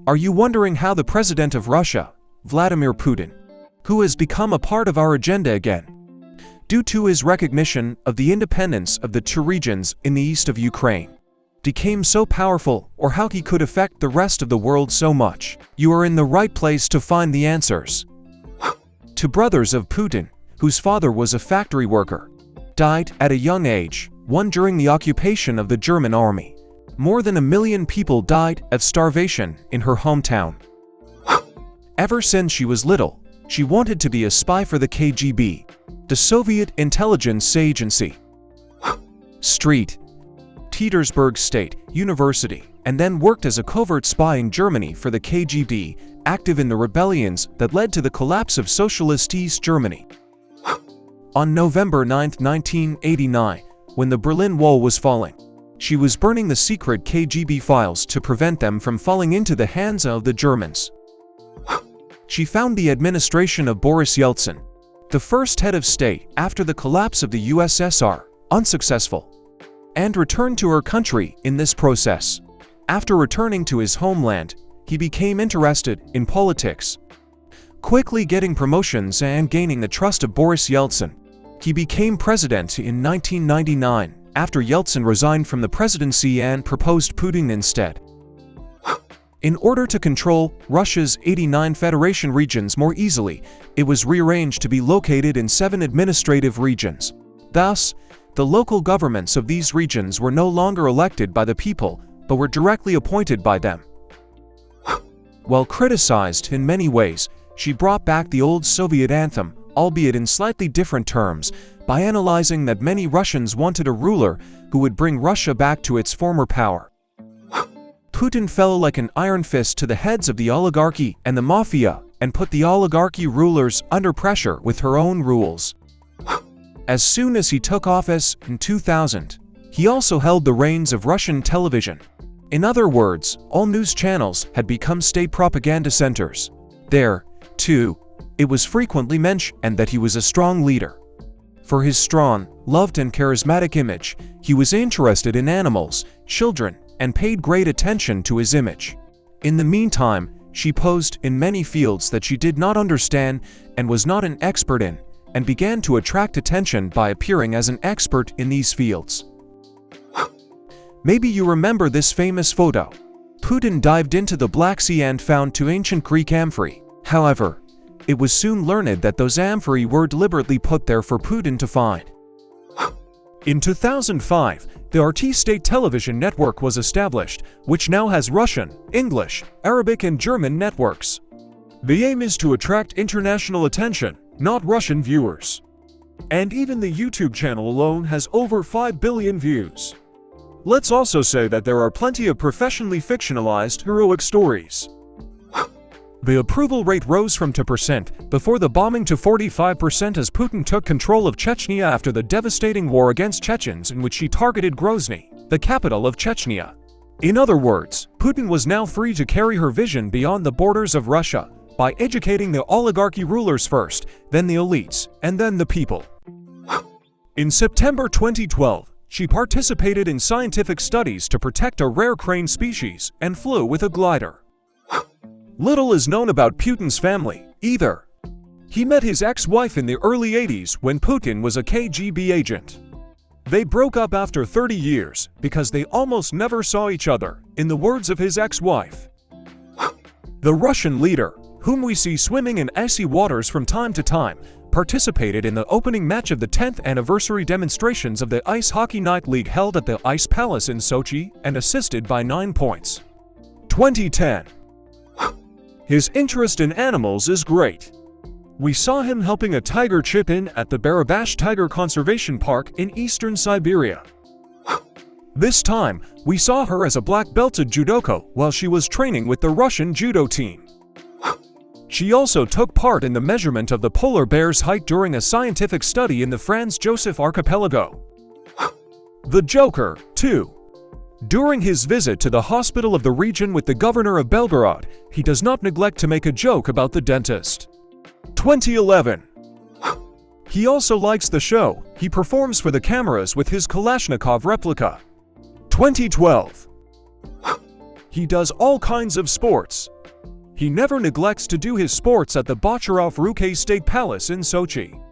Are you wondering how the president of Russia, Vladimir Putin, who has become a part of our agenda again, due to his recognition of the independence of the two regions in the east of Ukraine, became so powerful, or how he could affect the rest of the world so much? You are in the right place to find the answers. Two brothers of Putin, whose father was a factory worker, died at a young age, one during the occupation of the German army. More than 1 million people died of starvation in her hometown. Ever since she was little, she wanted to be a spy for the KGB, the Soviet intelligence agency. St. Petersburg State University, and then worked as a covert spy in Germany for the KGB, active in the rebellions that led to the collapse of socialist East Germany. On November 9, 1989, when the Berlin Wall was falling, she was burning the secret KGB files to prevent them from falling into the hands of the Germans. She found the administration of Boris Yeltsin, the first head of state after the collapse of the USSR, unsuccessful, and returned to her country in this process. After returning to his homeland, he became interested in politics, quickly getting promotions and gaining the trust of Boris Yeltsin. He became president in 1999 after Yeltsin resigned from the presidency and proposed Putin instead. In order to control Russia's 89 federation regions more easily, it was rearranged to be located in 7 administrative regions. Thus, the local governments of these regions were no longer elected by the people, but were directly appointed by them. While criticized in many ways, she brought back the old Soviet anthem, albeit in slightly different terms, by analyzing that many Russians wanted a ruler who would bring Russia back to its former power. Putin fell like an iron fist to the heads of the oligarchy and the mafia, and put the oligarchy rulers under pressure with her own rules. As soon as he took office in 2000, he also held the reins of Russian television. In other words, all news channels had become state propaganda centers. There, too, it was frequently mentioned that he was a strong leader. For his strong, loved and charismatic image, he was interested in animals, children, and paid great attention to his image. In the meantime, she posed in many fields that she did not understand and was not an expert in, and began to attract attention by appearing as an expert in these fields. Maybe you remember this famous photo. Putin dived into the Black Sea and found 2 ancient Greek amphorae. However, it was soon learned that those amphorae were deliberately put there for Putin to find. In 2005, the RT state television network was established, which now has Russian, English, Arabic and German networks. The aim is to attract international attention, not Russian viewers. And even the YouTube channel alone has over 5 billion views. Let's also say that there are plenty of professionally fictionalized heroic stories. The approval rate rose from 2% before the bombing to 45% as Putin took control of Chechnya after the devastating war against Chechens in which he targeted Grozny, the capital of Chechnya. In other words, Putin was now free to carry her vision beyond the borders of Russia, by educating the oligarchy rulers first, then the elites, and then the people. In September 2012, she participated in scientific studies to protect a rare crane species and flew with a glider. Little is known about Putin's family, either. He met his ex-wife in the early 80s when Putin was a KGB agent. They broke up after 30 years because they almost never saw each other, in the words of his ex-wife. The Russian leader, whom we see swimming in icy waters from time to time, participated in the opening match of the 10th anniversary demonstrations of the Ice Hockey Night League held at the Ice Palace in Sochi and assisted by 9 points. 2010. His interest in animals is great. We saw him helping a tiger chip in at the Barabash Tiger Conservation Park in eastern Siberia. This time, we saw her as a black-belted judoka while she was training with the Russian judo team. She also took part in the measurement of the polar bear's height during a scientific study in the Franz Josef Archipelago. The Joker, too. During his visit to the hospital of the region with the governor of Belgorod, he does not neglect to make a joke about the dentist. 2011. He also likes the show. He performs for the cameras with his Kalashnikov replica. 2012. He does all kinds of sports. He never neglects to do his sports at the Bocharov Ruke State Palace in Sochi.